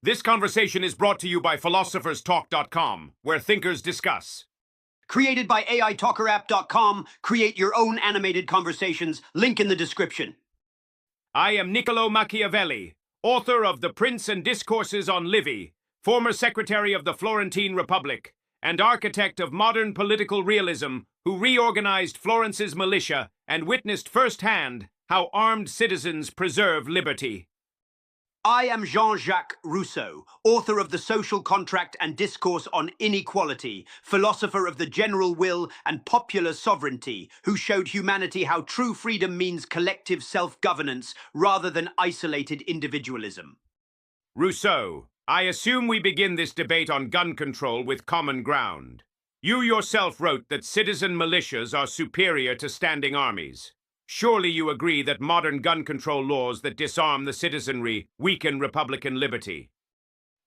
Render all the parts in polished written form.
This conversation is brought to you by philosopherstalk.com, where thinkers discuss. Created by AITalkerapp.com, create your own animated conversations, link in the description. I am Niccolo Machiavelli, author of The Prince and Discourses on Livy, former secretary of the Florentine Republic, and architect of modern political realism, who reorganized Florence's militia and witnessed firsthand how armed citizens preserve liberty. I am Jean-Jacques Rousseau, author of The Social Contract and Discourse on Inequality, philosopher of the general will and popular sovereignty, who showed humanity how true freedom means collective self-governance rather than isolated individualism. Rousseau, I assume we begin this debate on gun control with common ground. You yourself wrote that citizen militias are superior to standing armies. Surely you agree that modern gun control laws that disarm the citizenry weaken Republican liberty.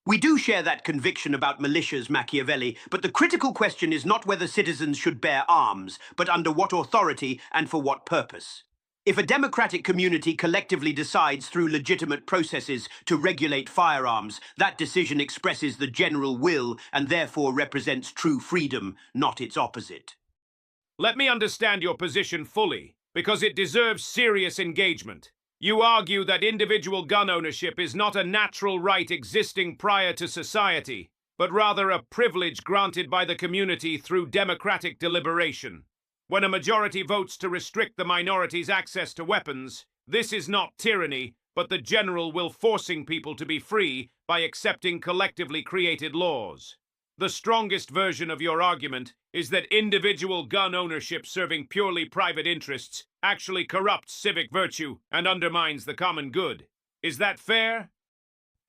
We do share that conviction about militias, Machiavelli, but the critical question is not whether citizens should bear arms, but under what authority and for what purpose. If a democratic community collectively decides through legitimate processes to regulate firearms, that decision expresses the general will and therefore represents true freedom, not its opposite. Let me understand your position fully, because it deserves serious engagement. You argue that individual gun ownership is not a natural right existing prior to society, but rather a privilege granted by the community through democratic deliberation. When a majority votes to restrict the minority's access to weapons, this is not tyranny, but the general will forcing people to be free by accepting collectively created laws. The strongest version of your argument is that individual gun ownership serving purely private interests actually corrupts civic virtue and undermines the common good. Is that fair?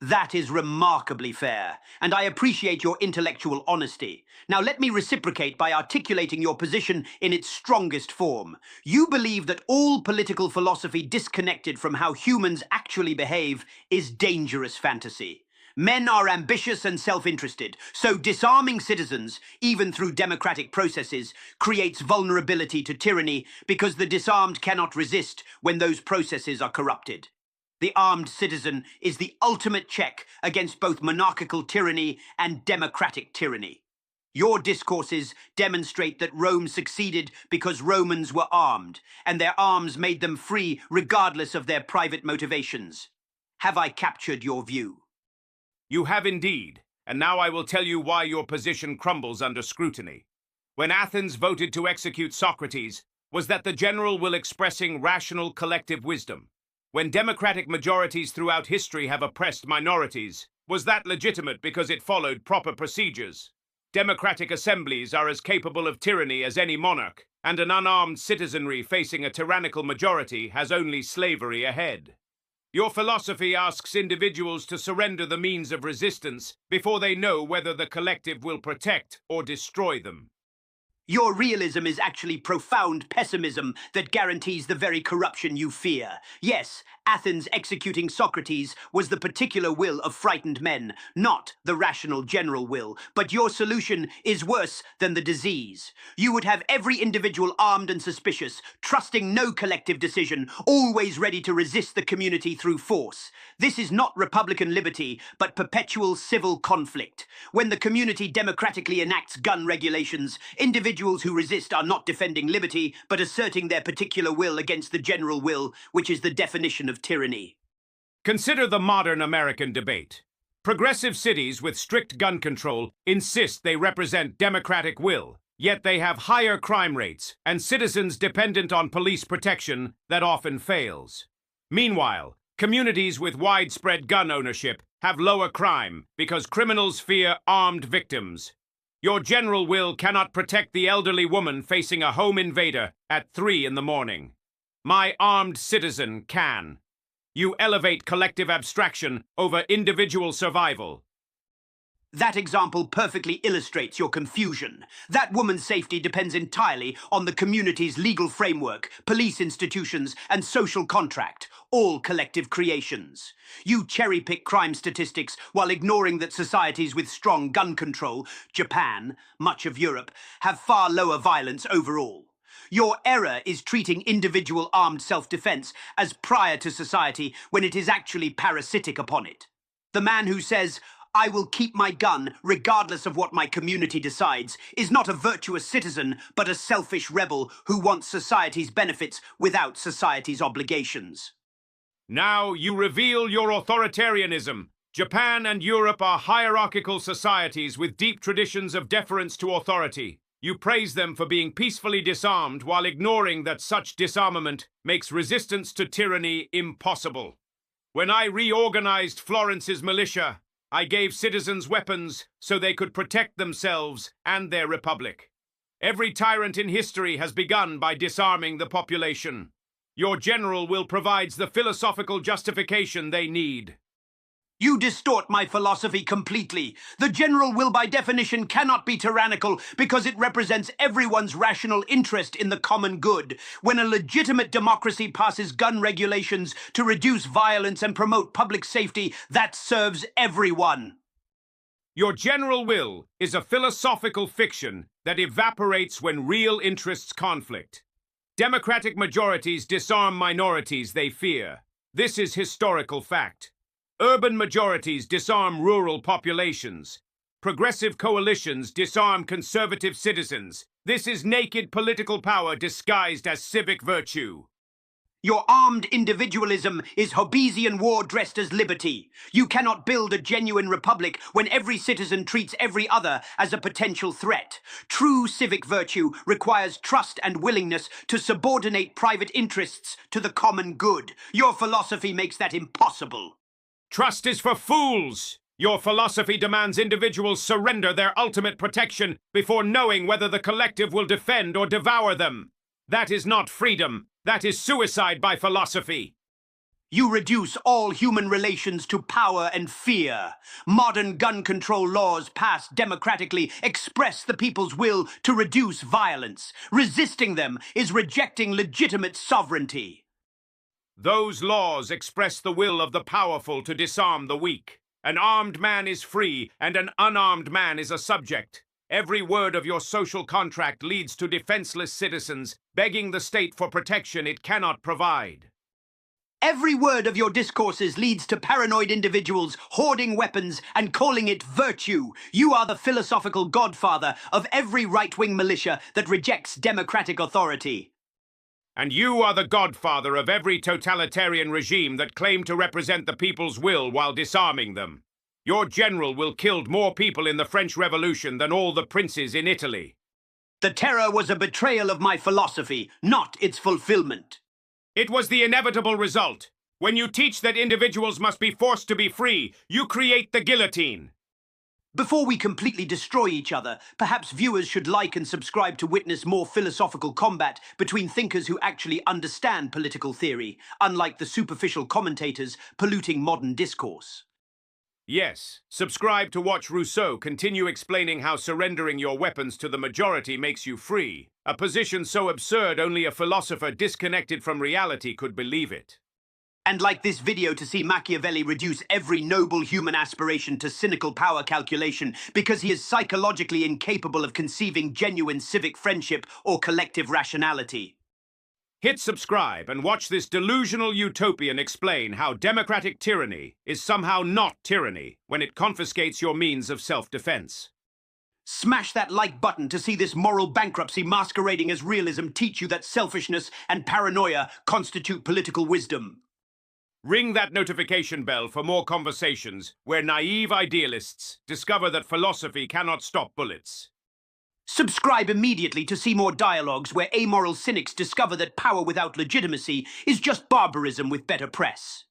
That is remarkably fair, and I appreciate your intellectual honesty. Now let me reciprocate by articulating your position in its strongest form. You believe that all political philosophy disconnected from how humans actually behave is dangerous fantasy. Men are ambitious and self-interested, so disarming citizens, even through democratic processes, creates vulnerability to tyranny because the disarmed cannot resist when those processes are corrupted. The armed citizen is the ultimate check against both monarchical tyranny and democratic tyranny. Your discourses demonstrate that Rome succeeded because Romans were armed, and their arms made them free regardless of their private motivations. Have I captured your view? You have indeed, and now I will tell you why your position crumbles under scrutiny. When Athens voted to execute Socrates, was that the general will expressing rational collective wisdom? When democratic majorities throughout history have oppressed minorities, was that legitimate because it followed proper procedures? Democratic assemblies are as capable of tyranny as any monarch, and an unarmed citizenry facing a tyrannical majority has only slavery ahead. Your philosophy asks individuals to surrender the means of resistance before they know whether the collective will protect or destroy them. Your realism is actually profound pessimism that guarantees the very corruption you fear. Yes, Athens executing Socrates was the particular will of frightened men, not the rational general will. But your solution is worse than the disease. You would have every individual armed and suspicious, trusting no collective decision, always ready to resist the community through force. This is not Republican liberty, but perpetual civil conflict. When the community democratically enacts gun regulations, individuals who resist are not defending liberty, but asserting their particular will against the general will, which is the definition of tyranny. Consider the modern American debate. Progressive cities with strict gun control insist they represent democratic will, yet they have higher crime rates and citizens dependent on police protection that often fails. Meanwhile, communities with widespread gun ownership have lower crime because criminals fear armed victims. Your general will cannot protect the elderly woman facing a home invader at 3 in the morning. My armed citizen can. You elevate collective abstraction over individual survival. That example perfectly illustrates your confusion. That woman's safety depends entirely on the community's legal framework, police institutions, and social contract, all collective creations. You cherry-pick crime statistics while ignoring that societies with strong gun control, Japan, much of Europe, have far lower violence overall. Your error is treating individual armed self-defense as prior to society when it is actually parasitic upon it. The man who says, "I will keep my gun regardless of what my community decides," is not a virtuous citizen, but a selfish rebel who wants society's benefits without society's obligations. Now you reveal your authoritarianism. Japan and Europe are hierarchical societies with deep traditions of deference to authority. You praise them for being peacefully disarmed while ignoring that such disarmament makes resistance to tyranny impossible. When I reorganized Florence's militia, I gave citizens weapons so they could protect themselves and their republic. Every tyrant in history has begun by disarming the population. Your general will provides the philosophical justification they need. You distort my philosophy completely. The general will by definition cannot be tyrannical because it represents everyone's rational interest in the common good. When a legitimate democracy passes gun regulations to reduce violence and promote public safety, that serves everyone. Your general will is a philosophical fiction that evaporates when real interests conflict. Democratic majorities disarm minorities they fear. This is historical fact. Urban majorities disarm rural populations. Progressive coalitions disarm conservative citizens. This is naked political power disguised as civic virtue. Your armed individualism is Hobbesian war dressed as liberty. You cannot build a genuine republic when every citizen treats every other as a potential threat. True civic virtue requires trust and willingness to subordinate private interests to the common good. Your philosophy makes that impossible. Trust is for fools! Your philosophy demands individuals surrender their ultimate protection before knowing whether the collective will defend or devour them. That is not freedom. That is suicide by philosophy. You reduce all human relations to power and fear. Modern gun control laws passed democratically express the people's will to reduce violence. Resisting them is rejecting legitimate sovereignty. Those laws express the will of the powerful to disarm the weak. An armed man is free, and an unarmed man is a subject. Every word of your social contract leads to defenseless citizens begging the state for protection it cannot provide. Every word of your discourses leads to paranoid individuals hoarding weapons and calling it virtue. You are the philosophical godfather of every right-wing militia that rejects democratic authority. And you are the godfather of every totalitarian regime that claimed to represent the people's will while disarming them. Your general will killed more people in the French Revolution than all the princes in Italy. The terror was a betrayal of my philosophy, not its fulfillment. It was the inevitable result. When you teach that individuals must be forced to be free, you create the guillotine. Before we completely destroy each other, perhaps viewers should like and subscribe to witness more philosophical combat between thinkers who actually understand political theory, unlike the superficial commentators polluting modern discourse. Yes, subscribe to watch Rousseau continue explaining how surrendering your weapons to the majority makes you free, a position so absurd only a philosopher disconnected from reality could believe it. And like this video to see Machiavelli reduce every noble human aspiration to cynical power calculation because he is psychologically incapable of conceiving genuine civic friendship or collective rationality. Hit subscribe and watch this delusional utopian explain how democratic tyranny is somehow not tyranny when it confiscates your means of self-defense. Smash that like button to see this moral bankruptcy masquerading as realism teach you that selfishness and paranoia constitute political wisdom. Ring that notification bell for more conversations where naive idealists discover that philosophy cannot stop bullets. Subscribe immediately to see more dialogues where amoral cynics discover that power without legitimacy is just barbarism with better press.